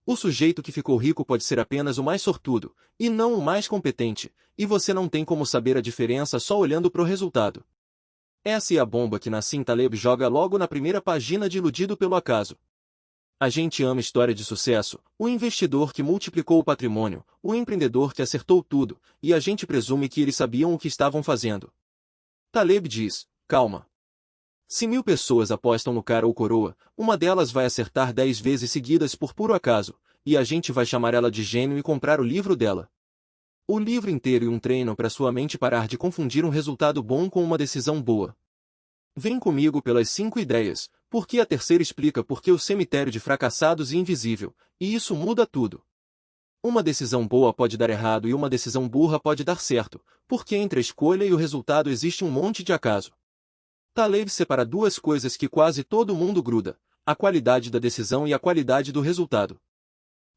O sujeito que ficou rico pode ser apenas o mais sortudo, e não o mais competente, e você não tem como saber a diferença só olhando pro resultado. Essa é a bomba que Nassim Taleb joga logo na primeira página de Iludido pelo Acaso. A gente ama história de sucesso, o investidor que multiplicou o patrimônio, o empreendedor que acertou tudo, e a gente presume que eles sabiam o que estavam fazendo. Taleb diz, calma. Se 1000 pessoas apostam no cara ou coroa, uma delas vai acertar 10 vezes seguidas por puro acaso, e a gente vai chamar ela de gênio e comprar o livro dela. O livro inteiro e um treino para sua mente parar de confundir um resultado bom com uma decisão boa. Vem comigo pelas 5 ideias, porque a terceira explica por que o cemitério de fracassados é invisível, e isso muda tudo. Uma decisão boa pode dar errado e uma decisão burra pode dar certo, porque entre a escolha e o resultado existe um monte de acaso. Taleb separa duas coisas que quase todo mundo gruda: a qualidade da decisão e a qualidade do resultado.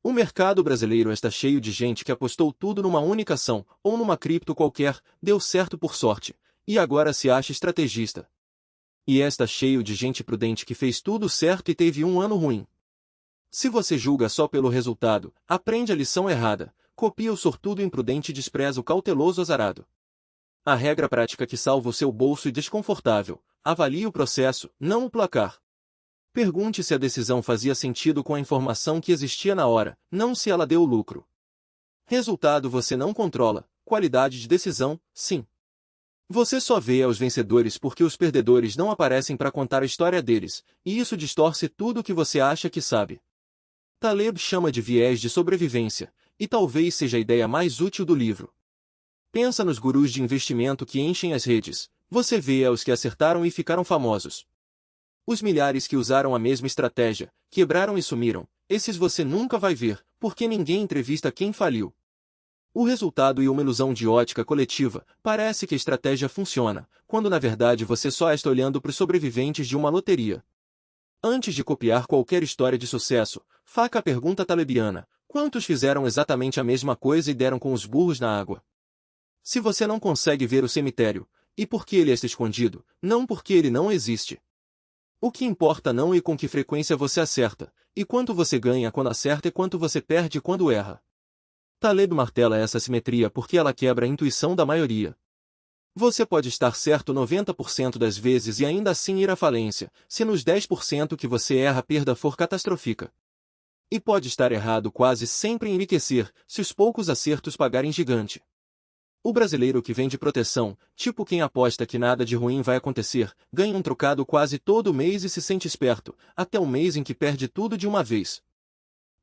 O mercado brasileiro está cheio de gente que apostou tudo numa única ação, ou numa cripto qualquer, deu certo por sorte, e agora se acha estrategista. E está cheio de gente prudente que fez tudo certo e teve um ano ruim. Se você julga só pelo resultado, aprende a lição errada, copia o sortudo imprudente e despreza o cauteloso azarado. A regra prática que salva o seu bolso e desconfortável: avalie o processo, não o placar. Pergunte se a decisão fazia sentido com a informação que existia na hora, não se ela deu lucro. Resultado você não controla, qualidade de decisão, sim. Você só vê os vencedores porque os perdedores não aparecem para contar a história deles, e isso distorce tudo o que você acha que sabe. Taleb chama de viés de sobrevivência, e talvez seja a ideia mais útil do livro. Pensa nos gurus de investimento que enchem as redes, você vê os que acertaram e ficaram famosos. Os milhares que usaram a mesma estratégia, quebraram e sumiram, esses você nunca vai ver, porque ninguém entrevista quem faliu. O resultado é uma ilusão de ótica coletiva, parece que a estratégia funciona, quando na verdade você só está olhando para os sobreviventes de uma loteria. Antes de copiar qualquer história de sucesso, faça a pergunta talebiana: quantos fizeram exatamente a mesma coisa e deram com os burros na água? Se você não consegue ver o cemitério, e por que ele está escondido, não porque ele não existe. O que importa não é com que frequência você acerta, e quanto você ganha quando acerta e quanto você perde quando erra. Taleb martela essa simetria porque ela quebra a intuição da maioria. Você pode estar certo 90% das vezes e ainda assim ir à falência, se nos 10% que você erra a perda for catastrófica. E pode estar errado quase sempre em enriquecer, se os poucos acertos pagarem gigante. O brasileiro que vende proteção, tipo quem aposta que nada de ruim vai acontecer, ganha um trocado quase todo mês e se sente esperto, até o mês em que perde tudo de uma vez.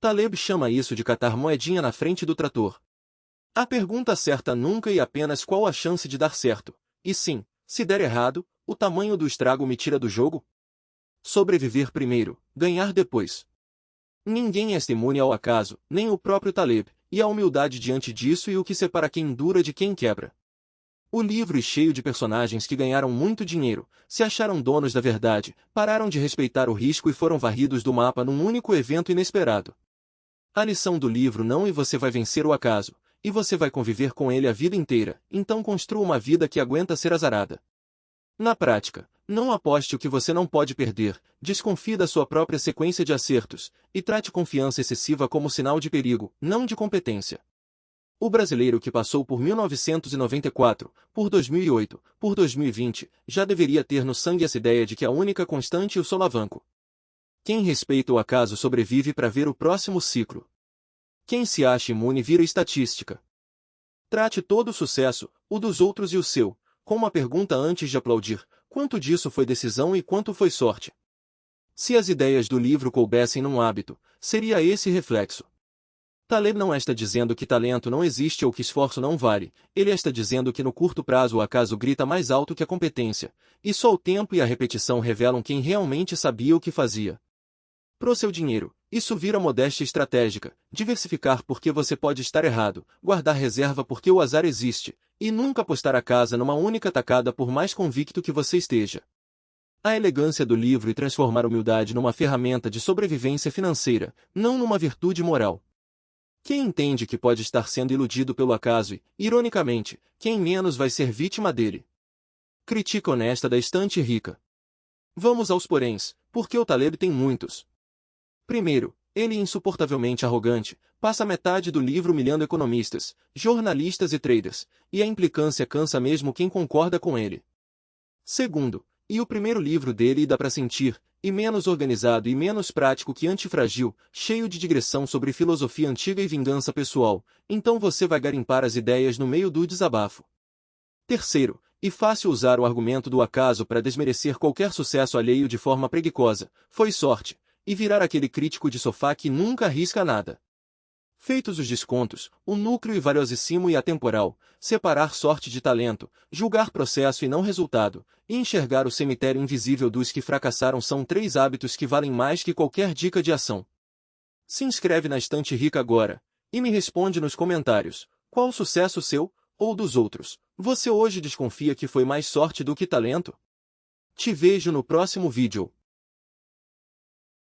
Taleb chama isso de catar moedinha na frente do trator. A pergunta certa nunca é apenas qual a chance de dar certo, e sim, se der errado, o tamanho do estrago me tira do jogo? Sobreviver primeiro, ganhar depois. Ninguém é imune ao acaso, nem o próprio Taleb, e a humildade diante disso e o que separa quem dura de quem quebra. O livro é cheio de personagens que ganharam muito dinheiro, se acharam donos da verdade, pararam de respeitar o risco e foram varridos do mapa num único evento inesperado. A lição do livro não é você vai vencer o acaso, e você vai conviver com ele a vida inteira, então construa uma vida que aguenta ser azarada. Na prática, não aposte o que você não pode perder, desconfie da sua própria sequência de acertos, e trate confiança excessiva como sinal de perigo, não de competência. O brasileiro que passou por 1994, por 2008, por 2020, já deveria ter no sangue essa ideia de que a única constante é o solavanco. Quem respeita o acaso sobrevive para ver o próximo ciclo. Quem se acha imune vira estatística. Trate todo o sucesso, o dos outros e o seu, com uma pergunta antes de aplaudir: quanto disso foi decisão e quanto foi sorte? Se as ideias do livro coubessem num hábito, seria esse reflexo. Taleb não está dizendo que talento não existe ou que esforço não vale, ele está dizendo que no curto prazo o acaso grita mais alto que a competência, e só o tempo e a repetição revelam quem realmente sabia o que fazia. Pro seu dinheiro, isso vira modéstia estratégica, diversificar porque você pode estar errado, guardar reserva porque o azar existe, e nunca apostar a casa numa única tacada por mais convicto que você esteja. A elegância do livro é transformar a humildade numa ferramenta de sobrevivência financeira, não numa virtude moral. Quem entende que pode estar sendo iludido pelo acaso e, ironicamente, quem menos vai ser vítima dele? Crítica honesta da estante rica. Vamos aos poréns, porque o Taleb tem muitos. Primeiro, Ele é insuportavelmente arrogante, passa metade do livro humilhando economistas, jornalistas e traders, e a implicância cansa mesmo quem concorda com ele. Segundo, e o primeiro livro dele dá para sentir, e menos organizado e menos prático que Antifrágil, cheio de digressão sobre filosofia antiga e vingança pessoal, então você vai garimpar as ideias no meio do desabafo. Terceiro, e fácil usar o argumento do acaso para desmerecer qualquer sucesso alheio de forma preguiçosa, foi sorte, e virar aquele crítico de sofá que nunca arrisca nada. Feitos os descontos, o núcleo e valiosíssimo e atemporal, separar sorte de talento, julgar processo e não resultado, e enxergar o cemitério invisível dos que fracassaram são 3 hábitos que valem mais que qualquer dica de ação. Se inscreve na Estante Rica agora, e me responde nos comentários, qual o sucesso seu, ou dos outros, você hoje desconfia que foi mais sorte do que talento? Te vejo no próximo vídeo.